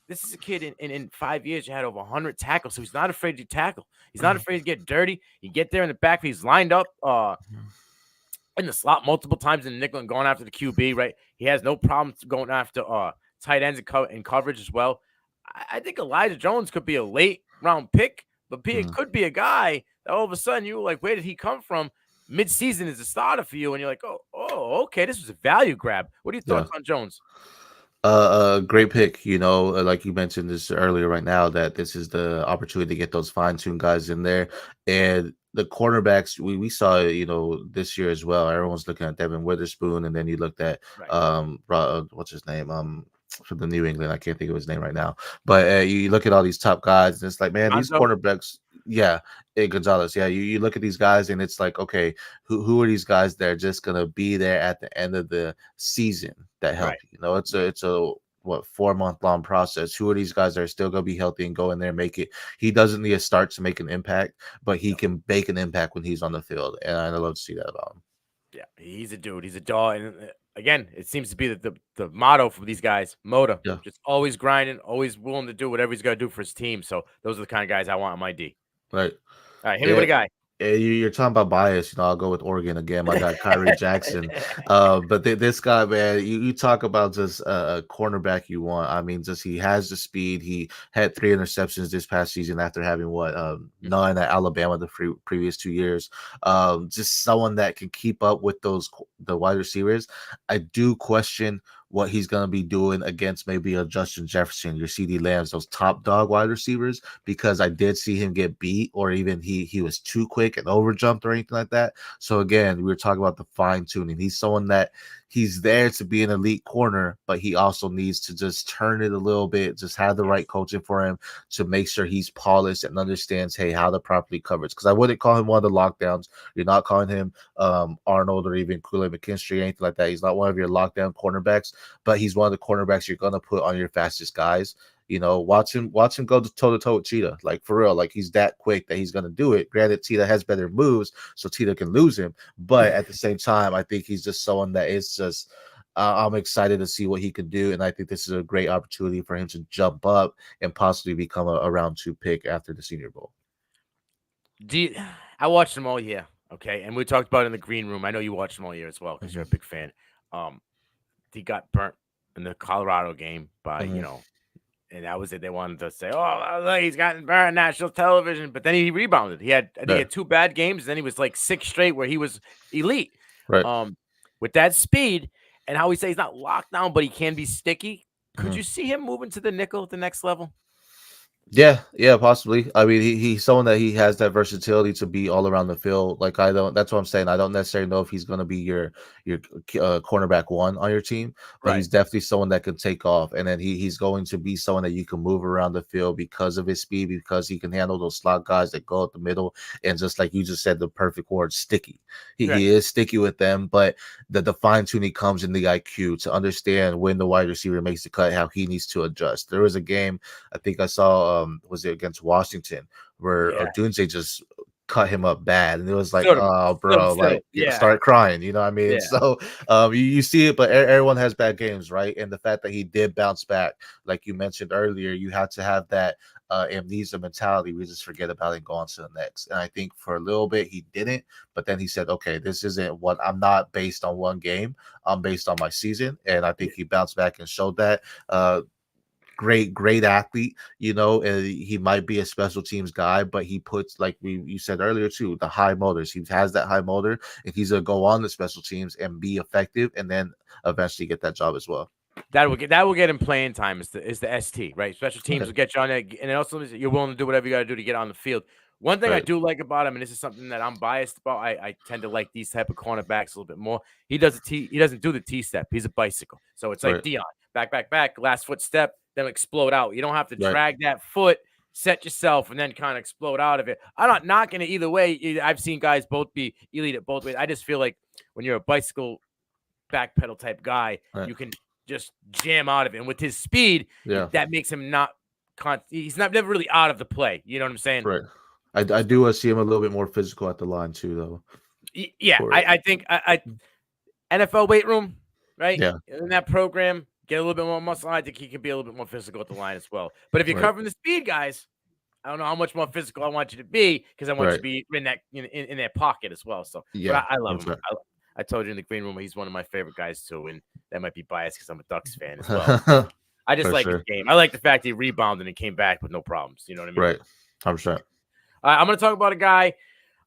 This is a kid in 5 years, you had over 100 tackles, so he's not afraid to tackle. He's not afraid to get dirty. You get there in the back, he's lined up in the slot multiple times in the nickel and going after the QB, right? He has no problem going after tight ends and coverage as well. I think Elijah Jones could be a late round pick, but it Mhm. could be a guy that all of a sudden you were like, where did he come from? Mid-season is a starter for you, and you're like, okay, this was a value grab. What are your Yeah. thoughts on Jones? Great pick. Like you mentioned this earlier, right now, that this is the opportunity to get those fine-tuned guys in there, and the cornerbacks we saw, this year as well. Everyone's looking at Devin Witherspoon, and then you looked at Right. what's his name, from the New England. I can't think of his name right now, but you look at all these top guys, and it's like, man, these Gonzo? cornerbacks, yeah, Gonzalez, yeah, you look at these guys, and it's like, okay, who are these guys that are just gonna be there at the end of the season that help Right. you? It's a what 4 month long process. Who are these guys that are still gonna be healthy and go in there and make it? He doesn't need a start to make an impact, but he can make an impact when he's on the field, and I love to see that about him. Yeah, he's a dude. He's a dog. And again, it seems to be the motto for these guys. Moda, Yeah, just always grinding, always willing to do whatever he's got to do for his team. So those are the kind of guys I want on my D. right. All right, hit me with Yeah, a guy. you're talking about bias. I'll go with Oregon again. My guy Kyrie Jackson. But this guy, man, you talk about just a cornerback you want. I mean, just he has the speed. He had 3 interceptions this past season after having Mhm. none at Alabama the previous 2 years. Just someone that can keep up with the wide receivers. I do question what he's gonna be doing against maybe a Justin Jefferson, your CD Lambs, those top dog wide receivers, because I did see him get beat, or even he was too quick and overjumped or anything like that. So again, we were talking about the fine tuning. He's someone that he's there to be an elite corner, but he also needs to just turn it a little bit, just have the right Yes. coaching for him to make sure he's polished and understands, hey, how to properly coverage. Because I wouldn't call him one of the lockdowns. You're not calling him Arnold or even Kool-Aid McKinstry or anything like that. He's not one of your lockdown cornerbacks, but he's one of the cornerbacks you're gonna put on your fastest guys. Watch him go toe to toe with Cheetah, like for real, like he's that quick that he's gonna do it. Granted, Cheetah has better moves, so Cheetah can lose him, but at the same time, I think he's just someone that is just. I'm excited to see what he can do, and I think this is a great opportunity for him to jump up and possibly become a round 2 pick after the Senior Bowl. I watched them all year, okay, and we talked about it in the green room. I know you watched them all year as well because you're a big fan. Um, he got burnt in the Colorado game by and that was it. They wanted to say, "Oh, look, he's gotten burned on national television," but then he rebounded. I think he had 2 bad games. Then he was like 6 straight where he was elite. Right. With that speed and how we say he's not locked down, but he can be sticky. Could you see him moving to the nickel at the next level? Yeah, possibly. I mean, he's someone that he has that versatility to be all around the field. Like I don't. That's what I'm saying. I don't necessarily know if he's going to be your cornerback 1 on your team, but Right. he's definitely someone that can take off, and then he's going to be someone that you can move around the field because of his speed, because he can handle those slot guys that go up the middle, and just like you just said, the perfect word, sticky. He is sticky with them, but the fine tuning comes in the IQ to understand when the wide receiver makes the cut, how he needs to adjust. There was a game I think I saw. Was it against Washington where Odunze just cut him up bad, and it was like, oh, bro, like start crying. You know what I mean? So you see it, but everyone has bad games, right? And the fact that he did bounce back, like you mentioned earlier, you had to have that amnesia mentality. We just forget about it and go on to the next. And I think for a little bit he didn't, but then he said, okay, this isn't what I'm not based on one game. I'm based on my season, and I think he bounced back and showed that. Great athlete, and he might be a special teams guy, but he puts, like you said earlier too, the high motors. He has that high motor, and he's gonna go on the special teams and be effective, and then eventually get that job as well. That will get him playing time is the ST, right? Special teams will get you on there, and also you're willing to do whatever you got to do to get on the field. One thing I do like about him, and this is something that I'm biased about, I tend to like these type of cornerbacks a little bit more. He doesn't do the T step. He's a bicycle, so it's like Dion, back, last foot step, then explode out. You don't have to drag that foot, set yourself, and then kind of explode out of it. I'm not knocking it either way. I've seen guys both be elite at both ways. I just feel like when you're a bicycle back pedal type guy, you can just jam out of it. And with his speed, that makes him he's never really out of the play. You know what I'm saying? Right. I do see him a little bit more physical at the line too, though. Yeah, I think NFL weight room, right? Yeah. In that program, get a little bit more muscle. I think he can be a little bit more physical at the line as well. But if you're covering the speed guys, I don't know how much more physical I want you to be, because I want you to be in that in their pocket as well. So but I love him. I told you in the green room he's one of my favorite guys too, and that might be biased because I'm a Ducks fan as well. I just like his game. I like the fact he rebounded and came back with no problems. You know what I mean? Right. 100%. I'm going to talk about a guy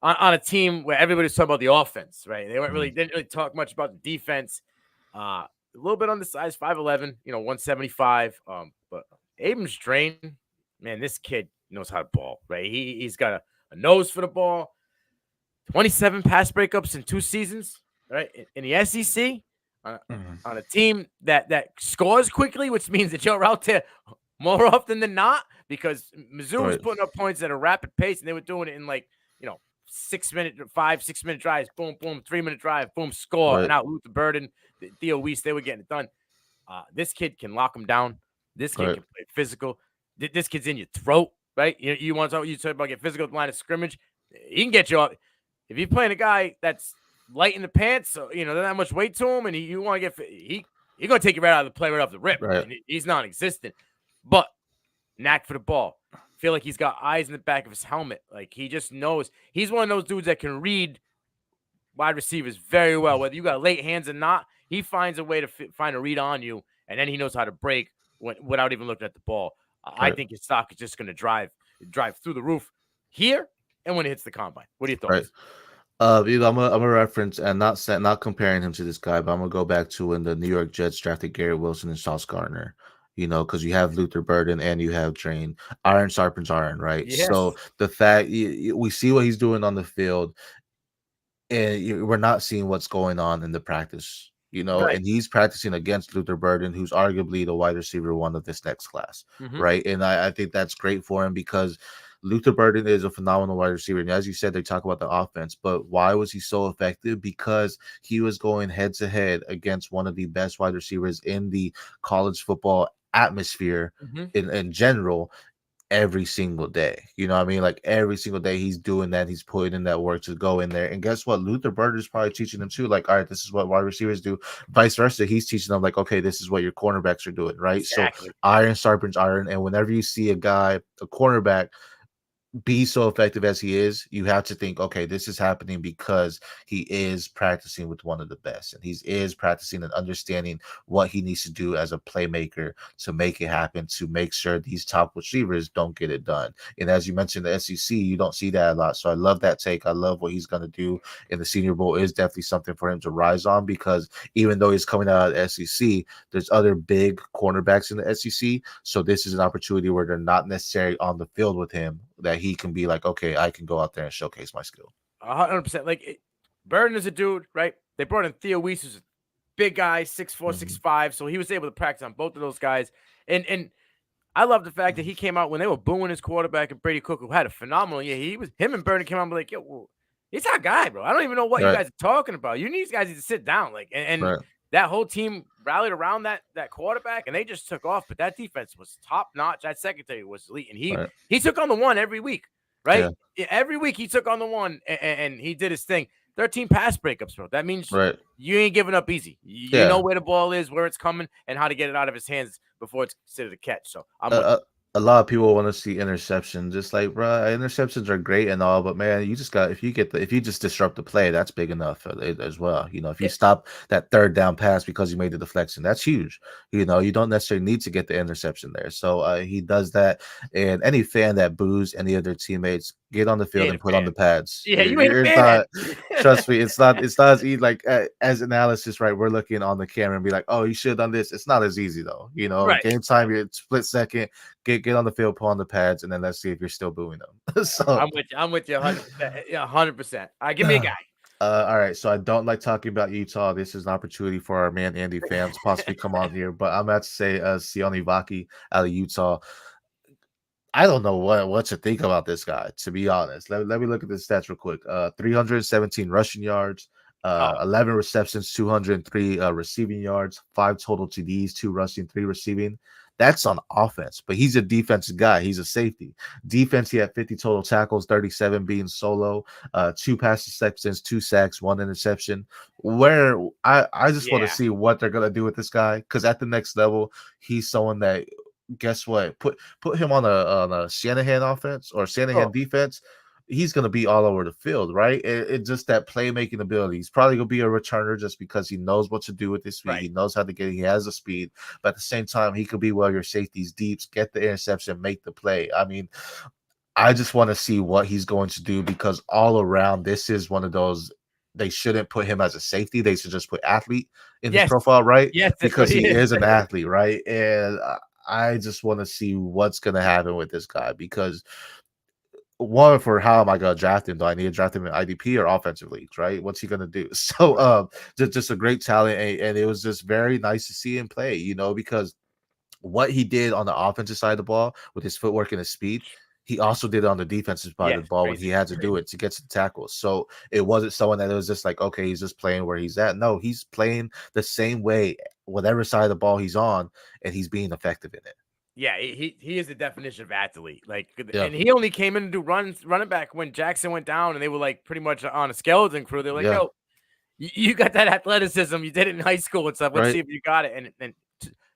on a team where everybody's talking about the offense, right? They didn't really talk much about the defense. A little bit on the size, 5'11", 175. But Abrams Drain, man, this kid knows how to ball, right? He's got a nose for the ball. 27 pass breakups in 2 seasons, right? In the SEC, on a team that scores quickly, which means that you're out there more often than not, because Mizzou was putting up points at a rapid pace, and they were doing it in 6 minute drives, boom, boom, 3-minute drive, boom, score, and out Luther Burden, Theo Weiss, they were getting it done. This kid can lock them down. This kid can play physical. This kid's in your throat, right? You want to talk about get physical at the line of scrimmage. He can get you off. If you're playing a guy that's light in the pants, so there's not much weight to him, and you want to get he's gonna take you right out of the play, right off the rip. Right. He's non-existent, but knack for the ball. Feel like he's got eyes in the back of his helmet. Like he just knows. He's one of those dudes that can read wide receivers very well. Whether you got late hands or not, he finds a way to find a read on you, and then he knows how to break without even looking at the ball. I think his stock is just going to drive through the roof here and when it hits the combine. What are your thoughts? I'm a reference, and not comparing him to this guy, but I'm gonna go back to when the New York Jets drafted Garrett Wilson and Sauce Gardner. Because you have Luther Burden and you have Drain. Iron sharpens iron, right? Yes. So the fact we see what he's doing on the field, and we're not seeing what's going on in the practice. And he's practicing against Luther Burden, who's arguably the wide receiver 1 of this next class, right? And I think that's great for him, because Luther Burden is a phenomenal wide receiver. And as you said, they talk about the offense, but why was he so effective? Because he was going head to head against one of the best wide receivers in the college football atmosphere Mhm. in general every single day. You know what I mean? Like every single day he's doing that. He's putting in that work to go in there. And guess what? Luther Burger's probably teaching them too. Like, all right, this is what wide receivers do. Vice versa. He's teaching them like, okay, this is what your cornerbacks are doing, right? So Exactly. iron sharpens iron. And whenever you see a guy, a cornerback be so effective as he is, you have to think, okay, this is happening because he is practicing with one of the best, and he is practicing and understanding what he needs to do as a playmaker to make it happen, to make sure these top receivers don't get it done. And as you mentioned, the SEC, you don't see that a lot. So I love that take. I love what he's going to do in the Senior Bowl. Is definitely something for him to rise on, because even though he's coming out of the SEC, there's other big cornerbacks in the SEC. So this is an opportunity where they're not necessarily on the field with him, that he can be like, okay, I can go out there and showcase my skill. 100%. Burden is a dude, right? They brought in Theo Weiss, who's a big guy, 6'4", Mm-hmm. 6'5", so he was able to practice on both of those guys. And I love the fact that he came out when they were booing his quarterback and Brady Cook, who had a phenomenal year. Him and Burden came out and be like, yo, well, he's our guy, bro. I don't even know what you Right, guys are talking about. You need these guys to sit down. And right, that whole team rallied around that quarterback, and they just took off. But that defense was top notch. That secondary was elite, and right. he took on the one every week, right? Yeah, Every week he took on the one, and he did his thing. 13 pass breakups, bro. That means right. you ain't giving up easy. You know Yeah. where the ball is, where it's coming, and how to get it out of his hands before it's considered a catch. So I'm with a, you. a lot of people want to see interceptions. Just like, bro, interceptions are great and all, but man, you just got, if you just disrupt the play, that's big enough as well. You know, if you Yeah, stop that third down pass because you made the deflection, that's huge. You know, you don't necessarily need to get the interception there. So he does that, and any fan that boos any of their teammates, get on the you field ain't and a put on fan. the pads. Yeah, you ain't a It's fan not. then. Trust me, it's not as easy. Like as analysis, right? We're looking on the camera and be like, "Oh, you should have done this." It's not as easy though. You know, Right. game time, you're split second. Get on the field, pull on the pads, and then let's see if you're still booing them. So, I'm with you. I'm with you 100%. Yeah, 100%. All right, give me a guy. all right. So I don't like talking about Utah. This is an opportunity for our man Andy Pham to possibly come on here, but I'm about to say Sione Vaki out of Utah. I don't know what to think about this guy, to be honest. Let me look at the stats real quick. 317 rushing yards, Oh, 11 receptions, 203 receiving yards, 5 total TDs, 2 rushing, 3 receiving. That's on offense, but he's a defensive guy. He's a safety. Defense, he had 50 total tackles, 37 being solo, 2 pass interceptions, 2 sacks, 1 interception. Where I just want to yeah. see what they're gonna do with this guy, because at the next level, he's someone that, guess what? Put him on a Shanahan offense or Oh, Shanahan defense, he's going to be all over the field, right? It's just that playmaking ability. He's probably going to be a returner just because he knows what to do with his feet. right. He knows how to get it. He has the speed, but at the same time, he could be well your safeties deeps, get the interception, make the play. I mean, I just want to see what he's going to do, because all around, this is one of those. They shouldn't put him as a safety. They should just put athlete in his Yes. profile, right? Yes, that's what Because he he is. is an athlete, right? And I just want to see what's going to happen with this guy, because one, for how am I going to draft him? Do I need to draft him in IDP or offensive leagues, right? What's he going to do? So, Right. just a great talent, and it was just very nice to see him play, because what he did on the offensive side of the ball with his footwork and his speed, he also did it on the defensive side of Yes, the ball when he crazy. had to do Crazy. it to get to the tackles. So it wasn't someone that it was just like, okay, he's just playing where he's at. No, he's playing the same way, whatever side of the ball he's on, and he's being effective in it. Yeah, he is the definition of athlete. Yeah. And he only came in to do running back when Jackson went down, and they were like pretty much on a skeleton crew. They're like, Yeah. "Yo, you got that athleticism. You did it in high school and stuff. Let's Right. see if you got it." And I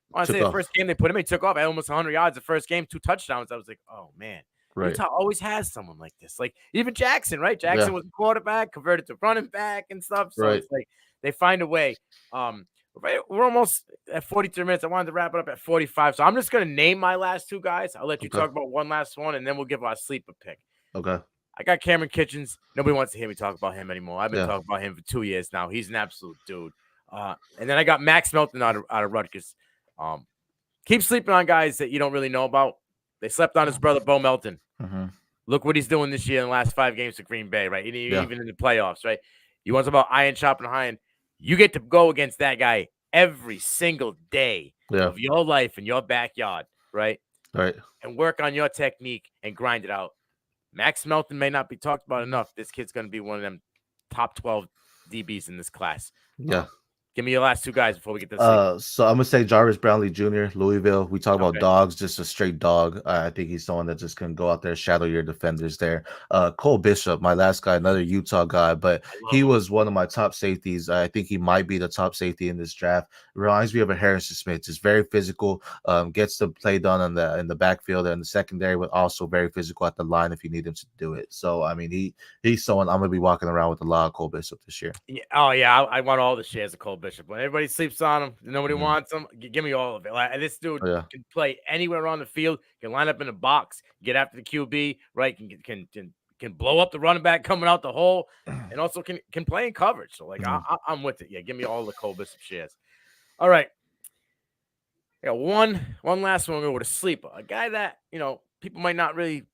want to say Took the off. first game they put him, he took off at almost 100 yards. The first game, 2 touchdowns. I was like, "Oh man, Right. Utah always has someone like this." Like even Jackson, right? Yeah. Jackson was a quarterback, converted to running back and stuff. So Right. it's like they find a way. We're almost at 43 minutes. I wanted to wrap it up at 45. So I'm just gonna name my last 2 guys. I'll let you Okay. talk about one last one, and then we'll give our sleeper pick. Okay. I got Cameron Kitchens. Nobody wants to hear me talk about him anymore. I've been Yeah. talking about him for 2 years now. He's an absolute dude. And then I got Max Melton out of Rutgers. Keep sleeping on guys that you don't really know about. They slept on his brother Bo Melton. Mm-hmm. Look what he's doing this year in the last 5 games to Green Bay, right? Yeah. Even in the playoffs, right? You want to talk about iron sharpening iron? You get to go against that guy every single day Yeah. of your life in your backyard, right? Right. And work on your technique and grind it out. Max Melton may not be talked about enough. This kid's going to be one of them top 12 DBs in this class. Yeah. Give me your last two guys before we get to the sleeper. So I'm gonna say Jarvis Brownlee Jr., Louisville. We talk about Okay. dogs, just a straight dog. I think he's someone that just can go out there, shadow your defenders there. Cole Bishop, my last guy, another Utah guy, but I love he him. was one of my top safeties. I think he might be the top safety in this draft. Reminds me of a Harrison Smith. Just very physical. Gets the play done in the backfield and the secondary, but also very physical at the line if you need him to do it. So I mean, he's someone I'm gonna be walking around with a lot of Cole Bishop this year. Yeah. Oh yeah, I want all the shares of Cole Bishop. When everybody sleeps on him, nobody Mhm. wants him. Give me all of it. Like this dude Oh, yeah. can play anywhere on the field. Can line up in a box, get after the QB, right? Can blow up the running back coming out the hole, and also can play in coverage. So like Mhm. I'm with it. Yeah, give me all the Cole Bishop shares. All right. Yeah, one last one. We'll go with a sleeper, a guy that people might not really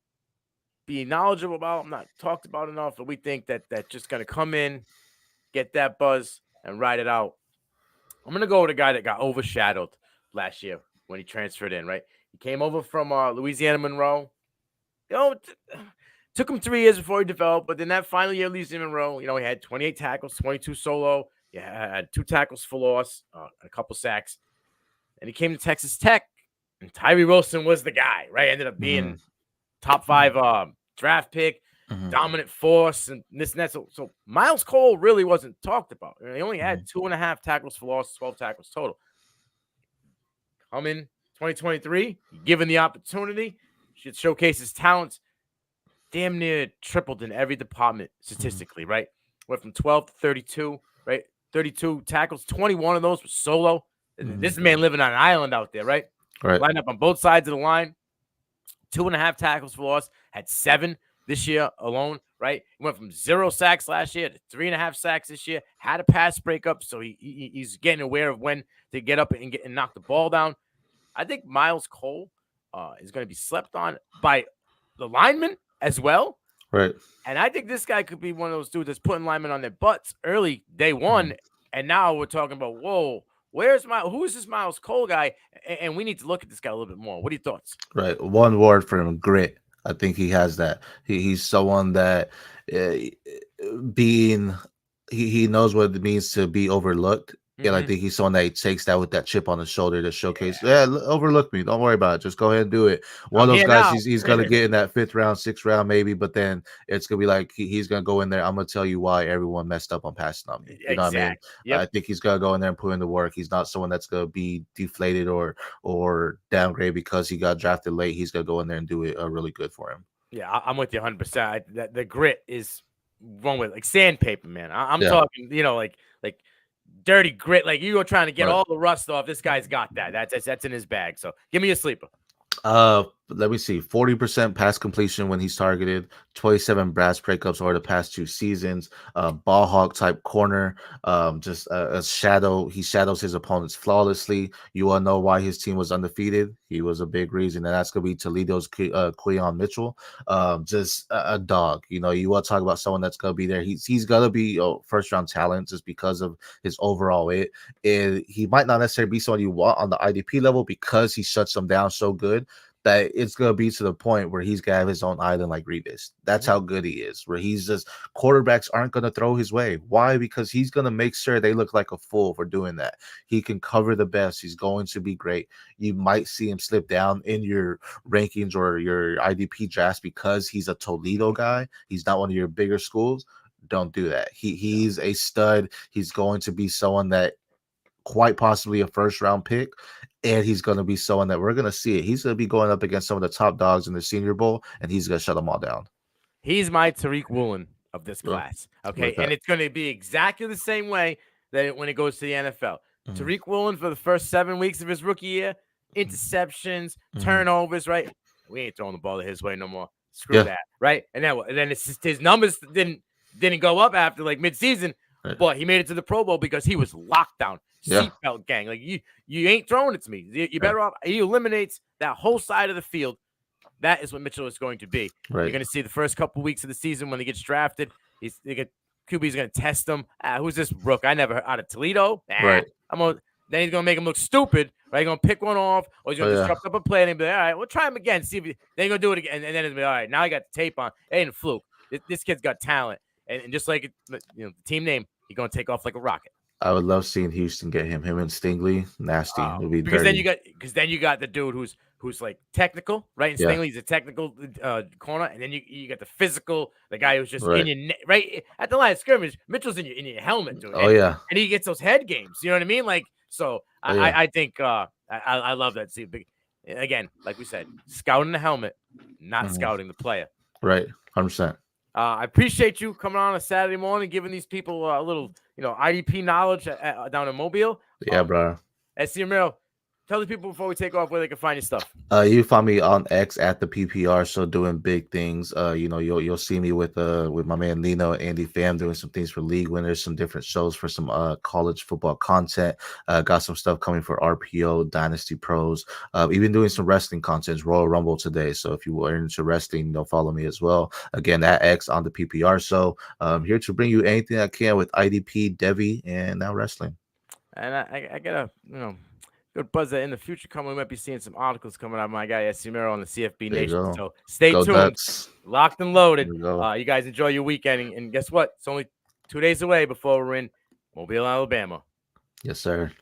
be knowledgeable about, not talked about enough, but we think that just gonna come in, get that buzz, and ride it out. I'm gonna go with a guy that got overshadowed last year when he transferred in. Right, he came over from Louisiana Monroe. You know, took him 3 years before he developed, but then that final year, Louisiana Monroe, he had 28 tackles, 22 solo. Yeah, had 2 tackles for loss, and a couple sacks. And he came to Texas Tech, and Tyree Wilson was the guy. Right, ended up being Mhm. top 5 draft pick, Mhm. dominant force, and this and that. So Miles Cole really wasn't talked about. He only had Mhm. 2.5 tackles for loss, 12 tackles total. Coming 2023, given the opportunity, should showcase his talents. Damn near tripled in every department Mhm. statistically, right? Went from 12 to 32, right? 32 tackles, 21 of those were solo. This Mhm. is a man living on an island out there, right? Right. Lined up on both sides of the line, 2.5 tackles for loss, had 7 this year alone, right? He went from 0 sacks last year to 3.5 sacks this year, had a pass breakup, so he's getting aware of when to get up and knock the ball down. I think Miles Cole is going to be slept on by the linemen as well. Right. And I think this guy could be one of those dudes that's putting linemen on their butts early day Mhm. one. And now we're talking about, whoa, who is this Miles Cole guy? And we need to look at this guy a little bit more. What are your thoughts? Right. One word for him, grit. I think he has that. He's someone that uh, being he knows what it means to be overlooked. And I Mm-hmm. think he's someone that he takes that with that chip on his shoulder to showcase, yeah, overlook me. Don't worry about it. Just go ahead and do it. One of I'm those here guys, now. he's gonna get in that 5th round, 6th round, maybe, but then it's gonna be like he's gonna go in there. I'm gonna tell you why everyone messed up on passing on me. You know what I mean? Exact. I Yep. think he's gonna go in there and put in the work. He's not someone that's gonna be deflated or downgrade because he got drafted late. He's gonna go in there and do it really good for him. Yeah, I'm with you 100%. The grit is one with like sandpaper, man. I'm Yeah, talking, like dirty grit. Like you go trying to get right. all the rust off. This guy's got that. That's in his bag. So give me a sleeper. Let me see. 40% pass completion when he's targeted, 27 brass breakups over the past 2 seasons. Ball hawk type corner. Just a shadow. He shadows his opponents flawlessly. You all know why his team was undefeated. He was a big reason, and that's gonna be Toledo's Queon Mitchell. Just a dog. You want to talk about someone that's gonna be there. He's gonna be a 1st round talent just because of his overall it. And he might not necessarily be someone you want on the IDP level because he shuts them down so good that it's gonna be to the point where he's gonna have his own island like Revis. That's Mhm. how good he is. Where he's just quarterbacks aren't gonna throw his way. Why? Because he's gonna make sure they look like a fool for doing that. He can cover the best. He's going to be great. You might see him slip down in your rankings or your IDP drafts because he's a Toledo guy. He's not one of your bigger schools. Don't do that. He's a stud. He's going to be someone that quite possibly a 1st round pick, and he's going to be someone that we're going to see it. He's going to be going up against some of the top dogs in the Senior Bowl, and he's going to shut them all down. He's my Tariq Woolen of this Yeah, class. Okay. like And that. it's going to be exactly the same way that when it goes to the NFL. Mhm, Tariq Woolen for the first 7 weeks of his rookie year, mhm, interceptions, mhm. turnovers, right? We ain't throwing the ball his way no more. Screw Yeah, that. Right. And then it's just, his numbers didn't go up after like midseason, right. but he made it to the Pro Bowl because he was locked down. Yeah, Seatbelt gang. Like you ain't throwing it to me. You yeah, better off. He eliminates that whole side of the field. That is what Mitchell is going to be. You're right, going to see the first couple weeks of the season when he gets drafted. QB's going to test him. Who's this rook? I never heard out of Toledo. right. Then he's going to make him look stupid. Right? He's going to pick one off, or he's Oh going to yeah, disrupt up a play, and he'll be like, all right, we'll try him again. See if then he's going to do it again, and then it'll be all right. Now he got the tape on. It ain't a fluke. This kid's got talent, and just like the team name, he's going to take off like a rocket. I would love seeing Houston get him. Him and Stingley, nasty. It would be Because then dirty. you got the dude who's like technical, right? And Yeah, Stingley's a technical corner, and then you got the physical, the guy who's just in right. your right at the line of scrimmage. Mitchell's in your helmet, dude, Oh and yeah, he gets those head games. You know what I mean? Like, so oh yeah. I think I love that. See, again, like we said, scouting the helmet, not Mhm. scouting the player. Right, 100%. I appreciate you coming on a Saturday morning, giving these people a little, IDP knowledge down in Mobile. Yeah, bro. SC Romero, tell the people before we take off where they can find your stuff. You find me on X at the PPR show doing big things. You'll see me with my man Nino and Andy Fam doing some things for league winners, some different shows for some college football content. Got some stuff coming for RPO, Dynasty Pros. Even doing some wrestling content, Royal Rumble today. So if you are into wrestling, follow me as well. Again, at X on the PPR show. Here to bring you anything I can with IDP, Devi, and now wrestling. And I got a good buzz that in the future coming, we might be seeing some articles coming out of my guy SC Romero on the CFB There you Nation. go. So stay Go tuned, Ducks. locked and loaded. There we go. You guys enjoy your weekend, and guess what? It's only 2 days away before we're in Mobile, Alabama. Yes, sir.